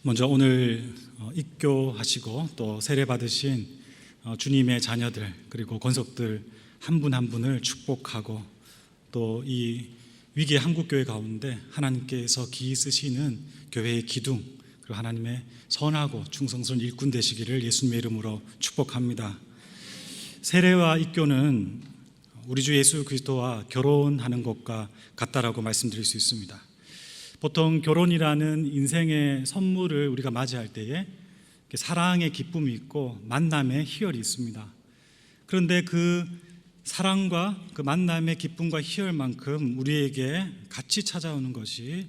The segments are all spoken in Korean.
먼저 오늘 입교하시고 또 세례 받으신 주님의 자녀들 그리고 권속들 한 분 한 분을 축복하고 또 이 위기의 한국교회 가운데 하나님께서 기이 쓰시는 교회의 기둥 그리고 하나님의 선하고 충성스러운 일꾼 되시기를 예수님의 이름으로 축복합니다. 세례와 입교는 우리 주 예수 그리스도와 결혼하는 것과 같다라고 말씀드릴 수 있습니다. 보통 결혼이라는 인생의 선물을 우리가 맞이할 때에 사랑의 기쁨이 있고 만남의 희열이 있습니다. 그런데 그 사랑과 그 만남의 기쁨과 희열만큼 우리에게 같이 찾아오는 것이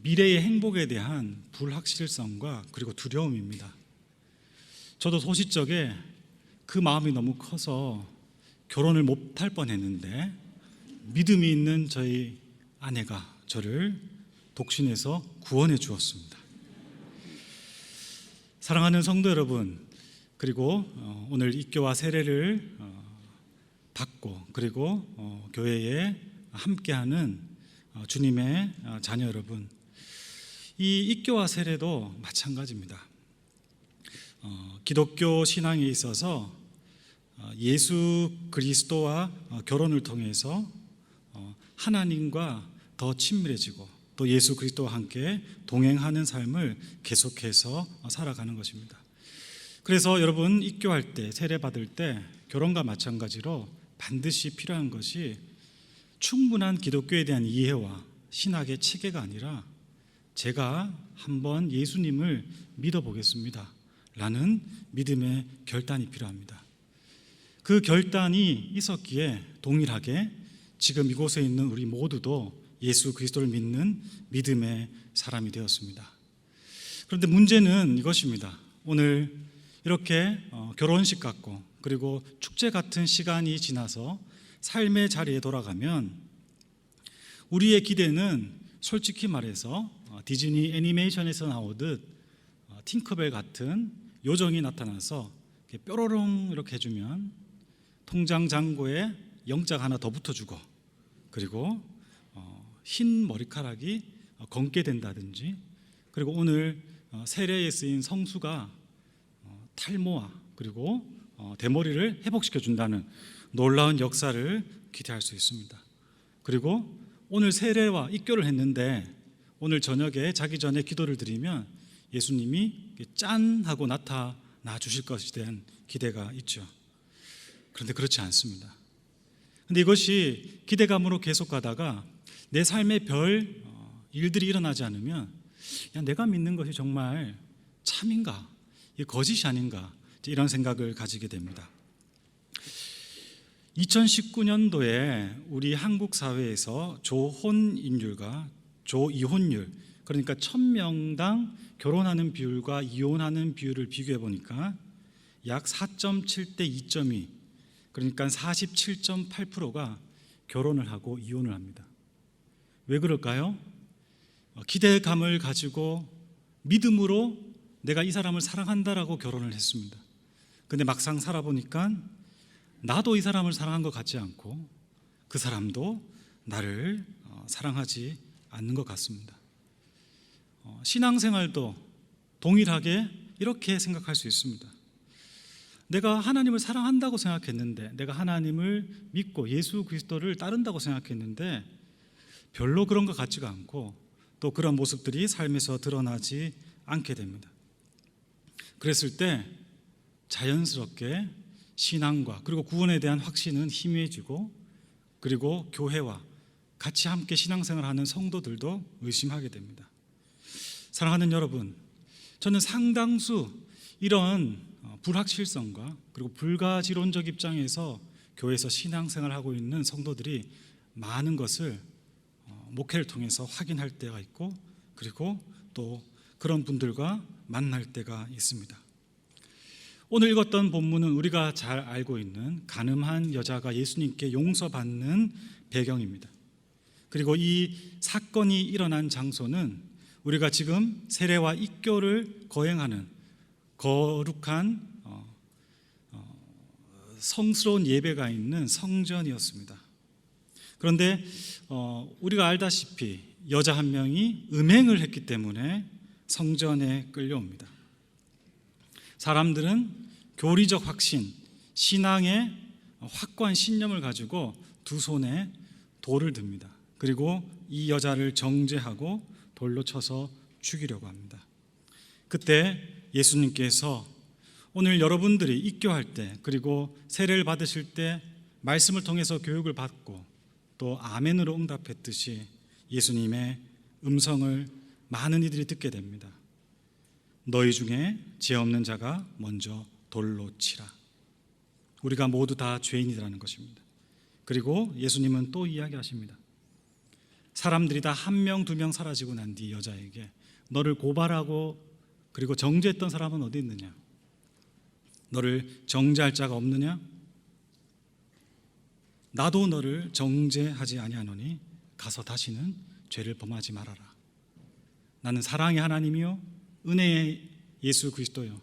미래의 행복에 대한 불확실성과 그리고 두려움입니다. 저도 소시적에 그 마음이 너무 커서 결혼을 못할 뻔했는데 믿음이 있는 저희 아내가 저를 독신에서 구원해 주었습니다. 사랑하는 성도 여러분, 그리고 오늘 입교와 세례를 받고 그리고 교회에 함께하는 주님의 자녀 여러분, 이 입교와 세례도 마찬가지입니다. 기독교 신앙에 있어서 예수 그리스도와 결혼을 통해서 하나님과 더 친밀해지고 또 예수 그리스도와 함께 동행하는 삶을 계속해서 살아가는 것입니다. 그래서 여러분 입교할 때, 세례 받을 때 결혼과 마찬가지로 반드시 필요한 것이 충분한 기독교에 대한 이해와 신학의 체계가 아니라 제가 한번 예수님을 믿어보겠습니다 라는 믿음의 결단이 필요합니다. 그 결단이 있었기에 동일하게 지금 이곳에 있는 우리 모두도 예수 그리스도를 믿는 믿음의 사람이 되었습니다. 그런데 문제는 이것입니다. 오늘 이렇게 결혼식 같고 그리고 축제 같은 시간이 지나서 삶의 자리에 돌아가면 우리의 기대는 솔직히 말해서 디즈니 애니메이션에서 나오듯 팅커벨 같은 요정이 나타나서 뾰로롱 이렇게 해주면 통장 잔고에 영장 하나 더 붙어주고 그리고 흰 머리카락이 검게 된다든지, 그리고 오늘 세례에 쓰인 성수가 탈모와 그리고 대머리를 회복시켜 준다는 놀라운 역사를 기대할 수 있습니다. 그리고 오늘 세례와 입교를 했는데 오늘 저녁에 자기 전에 기도를 드리면 예수님이 짠 하고 나타나 주실 것에 대한 기대가 있죠. 그런데 그렇지 않습니다. 그런데 이것이 기대감으로 계속 가다가 내 삶에 별 일들이 일어나지 않으면 내가 믿는 것이 정말 참인가? 이게 거짓이 아닌가? 이런 생각을 가지게 됩니다. 2019년도에 우리 한국 사회에서 조혼인율과 조이혼율, 그러니까 1000명당 결혼하는 비율과 이혼하는 비율을 비교해 보니까 약 4.7대 2.2, 그러니까 47.8%가 결혼을 하고 이혼을 합니다. 왜 그럴까요? 기대감을 가지고 믿음으로 내가 이 사람을 사랑한다라고 결혼을 했습니다. 근데 막상 살아보니까 나도 이 사람을 사랑한 것 같지 않고 그 사람도 나를 사랑하지 않는 것 같습니다. 신앙생활도 동일하게 이렇게 생각할 수 있습니다. 내가 하나님을 사랑한다고 생각했는데, 내가 하나님을 믿고 예수 그리스도를 따른다고 생각했는데 별로 그런 것 같지가 않고 또 그런 모습들이 삶에서 드러나지 않게 됩니다. 그랬을 때 자연스럽게 신앙과 그리고 구원에 대한 확신은 희미해지고, 그리고 교회와 같이 함께 신앙생활하는 성도들도 의심하게 됩니다. 사랑하는 여러분, 저는 상당수 이런 불확실성과 그리고 불가지론적 입장에서 교회에서 신앙생활하고 있는 성도들이 많은 것을 목회를 통해서 확인할 때가 있고, 그리고 또 그런 분들과 만날 때가 있습니다. 오늘 읽었던 본문은 우리가 잘 알고 있는 간음한 여자가 예수님께 용서받는 배경입니다. 그리고 이 사건이 일어난 장소는 우리가 지금 세례와 입교를 거행하는 거룩한 성스러운 예배가 있는 성전이었습니다. 그런데 우리가 알다시피 여자 한 명이 음행을 했기 때문에 성전에 끌려옵니다. 사람들은 교리적 확신, 신앙의 확고한 신념을 가지고 두 손에 돌을 듭니다. 그리고 이 여자를 정죄하고 돌로 쳐서 죽이려고 합니다. 그때 예수님께서 오늘 여러분들이 입교할 때, 그리고 세례를 받으실 때 말씀을 통해서 교육을 받고 또 아멘으로 응답했듯이 예수님의 음성을 많은 이들이 듣게 됩니다. 너희 중에 죄 없는 자가 먼저 돌로 치라. 우리가 모두 다 죄인이라는 것입니다. 그리고 예수님은 또 이야기하십니다. 사람들이 다 한 명, 두 명 사라지고 난 뒤 여자에게 너를 고발하고 그리고 정죄했던 사람은 어디 있느냐? 너를 정죄할 자가 없느냐? 나도 너를 정죄하지 아니하노니 가서 다시는 죄를 범하지 말아라. 나는 사랑의 하나님이요 은혜의 예수 그리스도요,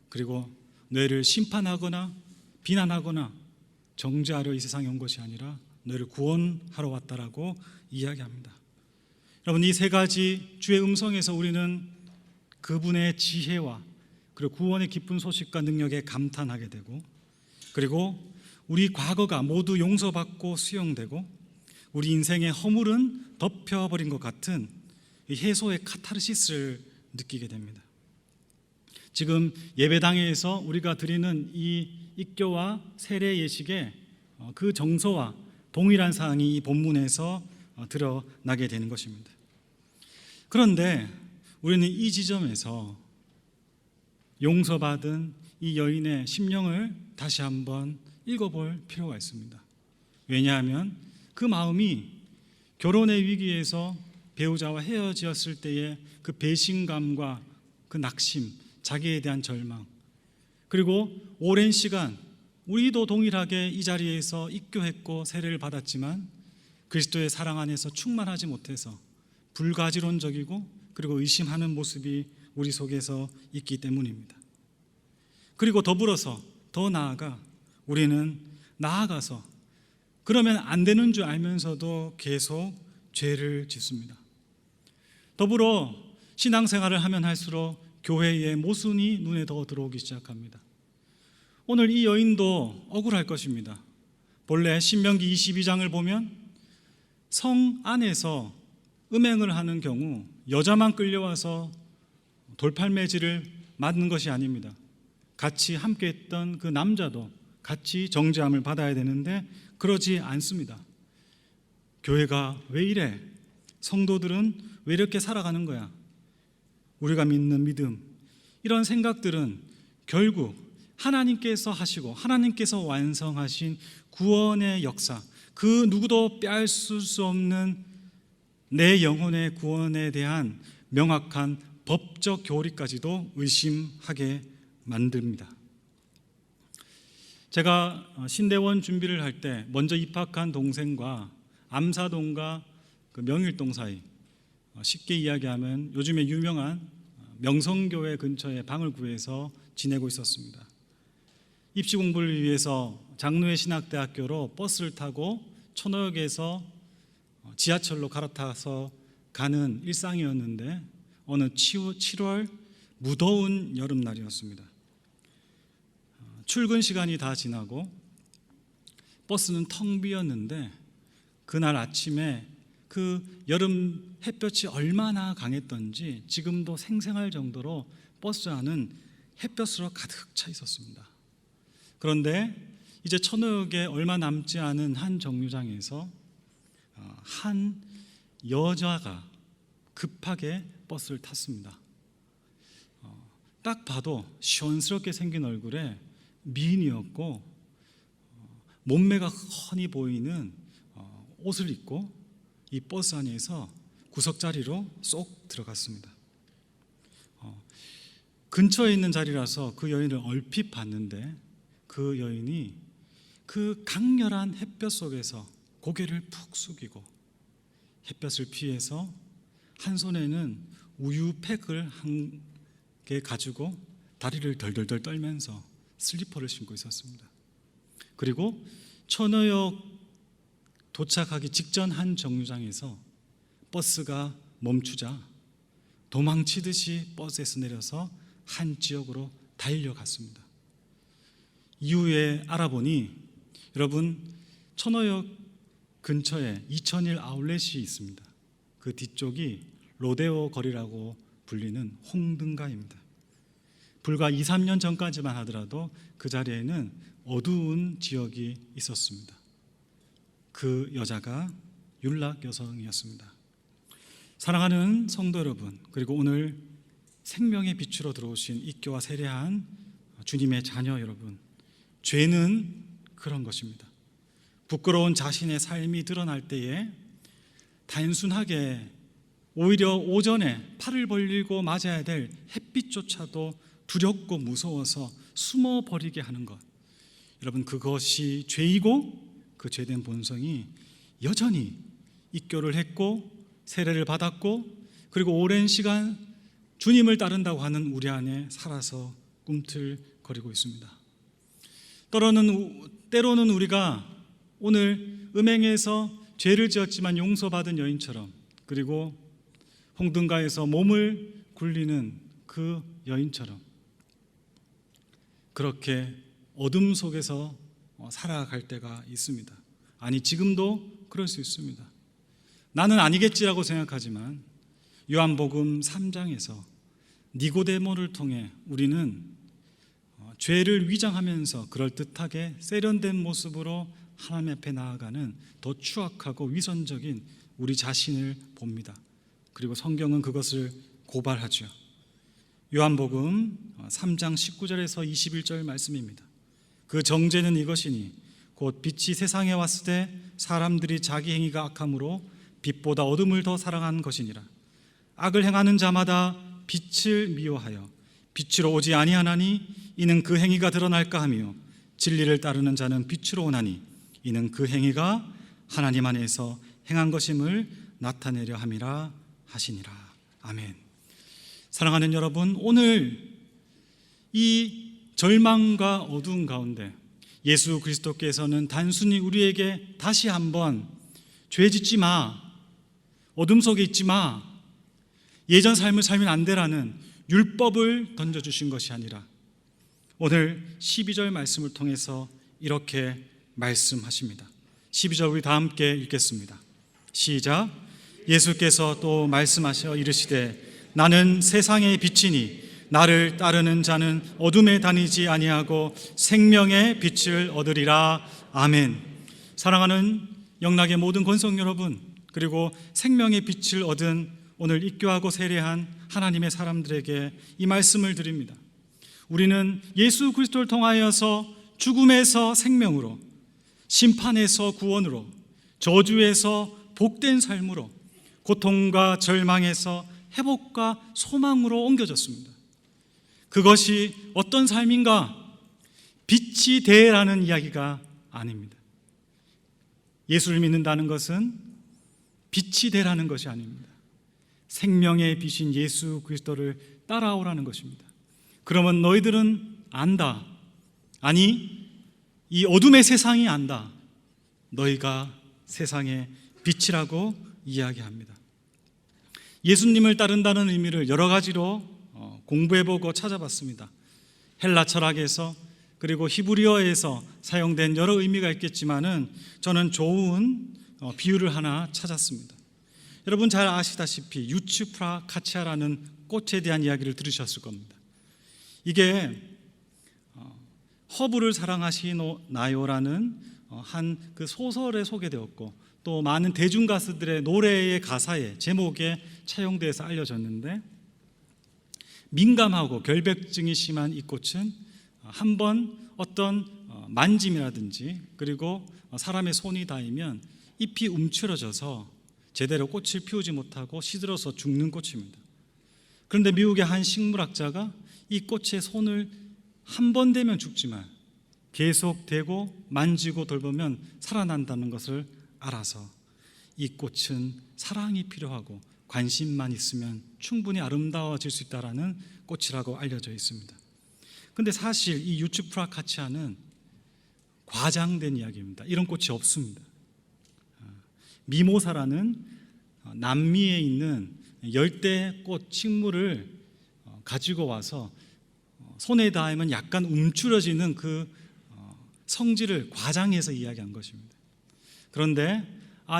그리고 너희를 심판하거나 비난하거나 정죄하려 이 세상에 온 것이 아니라 너희를 구원하러 왔다라고 이야기합니다. 여러분, 이 세 가지 주의 음성에서 우리는 그분의 지혜와 그리고 구원의 기쁜 소식과 능력에 감탄하게 되고, 그리고 우리 과거가 모두 용서받고 수용되고 우리 인생의 허물은 덮여버린 것 같은 이 해소의 카타르시스를 느끼게 됩니다. 지금 예배당에서 우리가 드리는 이 입교와 세례 예식의 그 정서와 동일한 사항이 이 본문에서 드러나게 되는 것입니다. 그런데 우리는 이 지점에서 용서받은 이 여인의 심령을 다시 한번 읽어볼 필요가 있습니다. 왜냐하면 그 마음이 결혼의 위기에서 배우자와 헤어졌을 때의 그 배신감과 그 낙심, 자기에 대한 절망, 그리고 오랜 시간 우리도 동일하게 이 자리에서 입교했고 세례를 받았지만 그리스도의 사랑 안에서 충만하지 못해서 불가지론적이고 그리고 의심하는 모습이 우리 속에서 있기 때문입니다. 그리고 더불어서 더 나아가 우리는 나아가서 그러면 안 되는 줄 알면서도 계속 죄를 짓습니다. 더불어 신앙생활을 하면 할수록 교회의 모순이 눈에 더 들어오기 시작합니다. 오늘 이 여인도 억울할 것입니다. 본래 신명기 22장을 보면 성 안에서 음행을 하는 경우 여자만 끌려와서 돌팔매질을 맞는 것이 아닙니다. 같이 함께했던 그 남자도 같이 정죄함을 받아야 되는데 그러지 않습니다. 교회가 왜 이래? 성도들은 왜 이렇게 살아가는 거야? 우리가 믿는 믿음, 이런 생각들은 결국 하나님께서 하시고 하나님께서 완성하신 구원의 역사, 그 누구도 빼앗을 수 없는 내 영혼의 구원에 대한 명확한 법적 교리까지도 의심하게 만듭니다. 제가 신대원 준비를 할 때 먼저 입학한 동생과 암사동과 그 명일동 사이, 쉽게 이야기하면 요즘에 유명한 명성교회 근처에 방을 구해서 지내고 있었습니다. 입시 공부를 위해서 장로회 신학대학교로 버스를 타고 천호역에서 지하철로 갈아타서 가는 일상이었는데 어느 7월 무더운 여름날이었습니다. 출근 시간이 다 지나고 버스는 텅 비었는데 그날 아침에 그 여름 햇볕이 얼마나 강했던지 지금도 생생할 정도로 버스 안은 햇볕으로 가득 차 있었습니다. 그런데 이제 천호역에 얼마 남지 않은 한 정류장에서 한 여자가 급하게 버스를 탔습니다. 딱 봐도 시원스럽게 생긴 얼굴에 미인이었고 몸매가 훤히 보이는 옷을 입고 이 버스 안에서 구석자리로 쏙 들어갔습니다. 근처에 있는 자리라서 그 여인을 얼핏 봤는데 그 여인이 그 강렬한 햇볕 속에서 고개를 푹 숙이고 햇볕을 피해서 한 손에는 우유팩을 한 개 가지고 다리를 덜덜덜 떨면서 슬리퍼를 신고 있었습니다. 그리고 천호역 도착하기 직전 한 정류장에서 버스가 멈추자 도망치듯이 버스에서 내려서 한 지역으로 달려갔습니다. 이후에 알아보니 여러분, 천호역 근처에 2001 아울렛이 있습니다. 그 뒤쪽이 로데오 거리라고 불리는 홍등가입니다. 불과 2, 3년 전까지만 하더라도 그 자리에는 어두운 지역이 있었습니다. 그 여자가 율락 여성이었습니다. 사랑하는 성도 여러분, 그리고 오늘 생명의 빛으로 들어오신 입교와 세례한 주님의 자녀 여러분, 죄는 그런 것입니다. 부끄러운 자신의 삶이 드러날 때에 단순하게 오히려 오전에 팔을 벌리고 맞아야 될 햇빛조차도 두렵고 무서워서 숨어버리게 하는 것, 여러분, 그것이 죄이고 그 죄된 본성이 여전히 입교를 했고 세례를 받았고 그리고 오랜 시간 주님을 따른다고 하는 우리 안에 살아서 꿈틀거리고 있습니다. 때로는 우리가 오늘 음행에서 죄를 지었지만 용서받은 여인처럼, 그리고 홍등가에서 몸을 굴리는 그 여인처럼 그렇게 어둠 속에서 살아갈 때가 있습니다. 아니, 지금도 그럴 수 있습니다. 나는 아니겠지라고 생각하지만 요한복음 3장에서 니고데모를 통해 우리는 죄를 위장하면서 그럴듯하게 세련된 모습으로 하나님 앞에 나아가는 더 추악하고 위선적인 우리 자신을 봅니다. 그리고 성경은 그것을 고발하죠. 요한복음 3장 19절에서 21절 말씀입니다. 그 정죄는 이것이니 곧 빛이 세상에 왔을 때 사람들이 자기 행위가 악함으로 빛보다 어둠을 더 사랑한 것이니라. 악을 행하는 자마다 빛을 미워하여 빛으로 오지 아니하나니 이는 그 행위가 드러날까 하며 진리를 따르는 자는 빛으로 오나니 이는 그 행위가 하나님 안에서 행한 것임을 나타내려 함이라 하시니라. 아멘. 사랑하는 여러분, 오늘 이 절망과 어두운 가운데 예수 그리스도께서는 단순히 우리에게 다시 한번 죄 짓지 마, 어둠 속에 있지 마, 예전 삶을 살면 안 되라는 율법을 던져주신 것이 아니라 오늘 12절 말씀을 통해서 이렇게 말씀하십니다. 12절 우리 다 함께 읽겠습니다. 시작. 예수께서 또 말씀하셔 이르시되 나는 세상의 빛이니 나를 따르는 자는 어둠에 다니지 아니하고 생명의 빛을 얻으리라. 아멘. 사랑하는 영락의 모든 권성 여러분, 그리고 생명의 빛을 얻은 오늘 입교하고 세례한 하나님의 사람들에게 이 말씀을 드립니다. 우리는 예수 그리스도를 통하여서 죽음에서 생명으로, 심판에서 구원으로, 저주에서 복된 삶으로, 고통과 절망에서 회복과 소망으로 옮겨졌습니다. 그것이 어떤 삶인가? 빛이 되라는 이야기가 아닙니다. 예수를 믿는다는 것은 빛이 되라는 것이 아닙니다. 생명의 빛인 예수 그리스도를 따라오라는 것입니다. 그러면 너희들은 안다. 아니, 이 어둠의 세상이 안다. 너희가 세상의 빛이라고 이야기합니다. 예수님을 따른다는 의미를 여러 가지로 공부해보고 찾아봤습니다. 헬라 철학에서 그리고 히브리어에서 사용된 여러 의미가 있겠지만은 저는 좋은 비유를 하나 찾았습니다. 여러분 잘 아시다시피 유츠프라 카치아라는 꽃에 대한 이야기를 들으셨을 겁니다. 이게 허브를 사랑하시나요라는 한 그 소설에 소개되었고 또 많은 대중 가수들의 노래의 가사에 제목에 차용돼서 알려졌는데, 민감하고 결백증이 심한 이 꽃은 한번 어떤 만짐이라든지 그리고 사람의 손이 닿으면 잎이 움츠러져서 제대로 꽃을 피우지 못하고 시들어서 죽는 꽃입니다. 그런데 미국의 한 식물학자가 이 꽃에 손을 한 번 대면 죽지만 계속 대고 만지고 돌보면 살아난다는 것을 알아서 이 꽃은 사랑이 필요하고 관심만 있으면 충분히 아름다워질 수 있다는 꽃이라고 알려져 있습니다. 그런데 사실 이 유츠프라 카치아는 과장된 이야기입니다. 이런 꽃이 없습니다. 미모사라는 남미에 있는 열대꽃 식물을 가지고 와서 손에 닿으면 약간 움츠러지는 그 성질을 과장해서 이야기한 것입니다. 그런데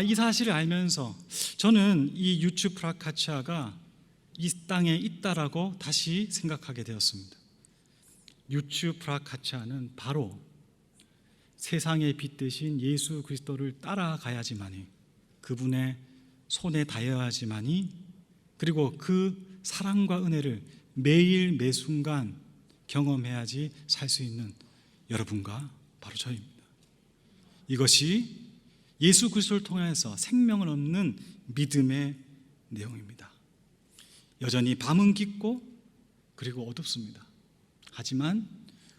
이 사실을 알면서 저는 이 유츠프라카치아가 이 땅에 있다라고 다시 생각하게 되었습니다. 유츠프라카치아는 바로 세상의 빛 대신 예수 그리스도를 따라가야지만이, 그분의 손에 닿아야지만이, 그리고 그 사랑과 은혜를 매일 매순간 경험해야지 살 수 있는 여러분과 바로 저입니다. 이것이 예수 그리스도를 통해서 생명을 얻는 믿음의 내용입니다. 여전히 밤은 깊고 그리고 어둡습니다. 하지만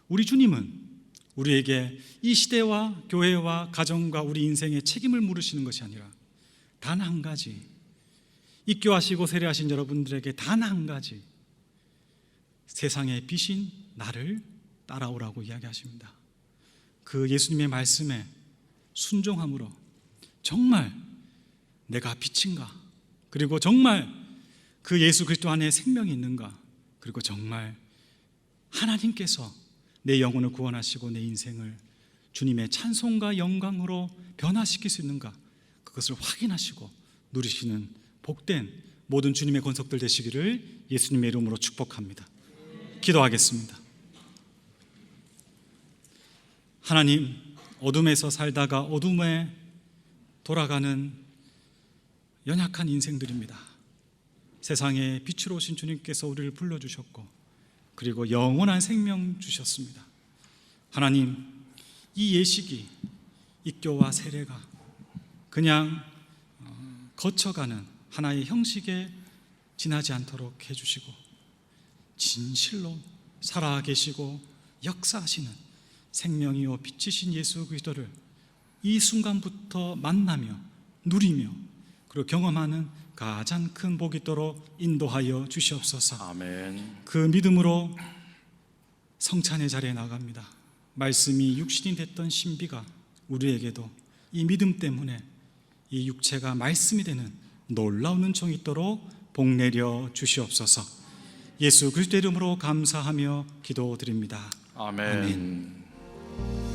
우리 주님은 우리에게 이 시대와 교회와 가정과 우리 인생의 책임을 물으시는 것이 아니라 단 한 가지, 입교하시고 세례하신 여러분들에게 단 한 가지, 세상의 빛인 나를 따라오라고 이야기하십니다. 그 예수님의 말씀에 순종함으로 정말 내가 빛인가, 그리고 정말 그 예수 그리스도 안에 생명이 있는가, 그리고 정말 하나님께서 내 영혼을 구원하시고 내 인생을 주님의 찬송과 영광으로 변화시킬 수 있는가, 그것을 확인하시고 누리시는 복된 모든 주님의 권속들 되시기를 예수님의 이름으로 축복합니다. 기도하겠습니다. 하나님, 어둠에서 살다가 어둠에 돌아가는 연약한 인생들입니다. 세상에 빛으로 오신 주님께서 우리를 불러주셨고 그리고 영원한 생명 주셨습니다. 하나님, 이 예식이, 입교와 세례가 그냥 거쳐가는 하나의 형식에 지나지 않도록 해주시고 진실로 살아계시고 역사하시는 생명이요 빛이신 예수 그리스도를 이 순간부터 만나며 누리며 그리고 경험하는 가장 큰 복이 있도록 인도하여 주시옵소서. 아멘. 그 믿음으로 성찬의 자리에 나갑니다. 말씀이 육신이 됐던 신비가 우리에게도 이 믿음 때문에 이 육체가 말씀이 되는 놀라운 은총이 있도록 복 내려 주시옵소서. 예수 그리스도 이름으로 감사하며 기도드립니다. 아멘. 아멘.